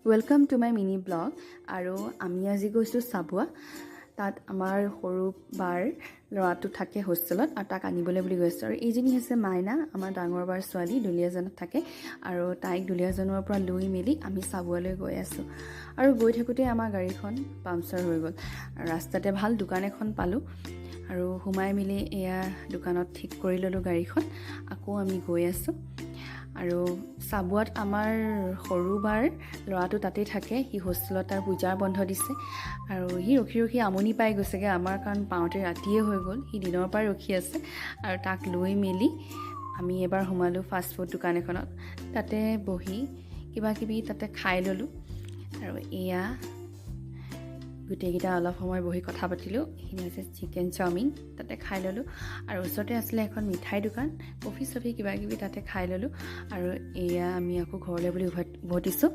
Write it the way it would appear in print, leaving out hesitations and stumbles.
Welcome to my mini blog. আৰু আমি আজি গৈছোঁ চাবুৱা। তাত আমাৰ সৰু বাৰ ল'ৰাটো থাকে হোষ্টেলত আৰু তাক আনিবলৈ বুলি গৈছোঁ। আৰু এইজনী হৈছে মাইনা, আমাৰ ডাঙৰ বাৰ ছোৱালী, দুলীয়াজানত থাকে। আৰু তাইক দুলীয়াজানৰ পৰা লৈ মেলি আমি চাবুৱালৈ গৈ আছোঁ। আৰু গৈ থাকোঁতে আমাৰ গাড়ীখন পামচাৰ হৈ গ'ল। ৰাস্তাতে ভাল দোকান এখন পালোঁ আৰু সোমাই মেলি এয়া দোকানত ঠিক কৰি ল'লোঁ গাড়ীখন। আকৌ আমি গৈ আছোঁ। আৰু চাবুৱাত আমাৰ সৰু বাৰ ল'ৰাটো তাতেই থাকে। সি হোষ্টেলত তাৰ পূজাৰ বন্ধ দিছে আৰু সি ৰখি ৰখি আমনি পাই গৈছেগৈ আমাৰ, কাৰণ পাওঁতে ৰাতিয়ে হৈ গ'ল। সি দিনৰ পৰাই ৰখি আছে আৰু তাক লৈ মেলি আমি এবাৰ সোমালোঁ ফাষ্ট ফুড দোকান এখনত। তাতে বহি কিবা কিবি তাতে খাই ল'লোঁ। আৰু এয়া গোটেইকেইটা অলপ সময় বহি কথা পাতিলোঁ। এইখিনি হৈছে চিকেন চাওমিন, তাতে খাই ল'লোঁ। আৰু ওচৰতে আছিলে এখন মিঠাই দোকান, কফি চফি কিবা কিবি তাতে খাই ল'লোঁ। আৰু এয়া আমি আকৌ ঘৰলৈ বুলি উভতিছোঁ।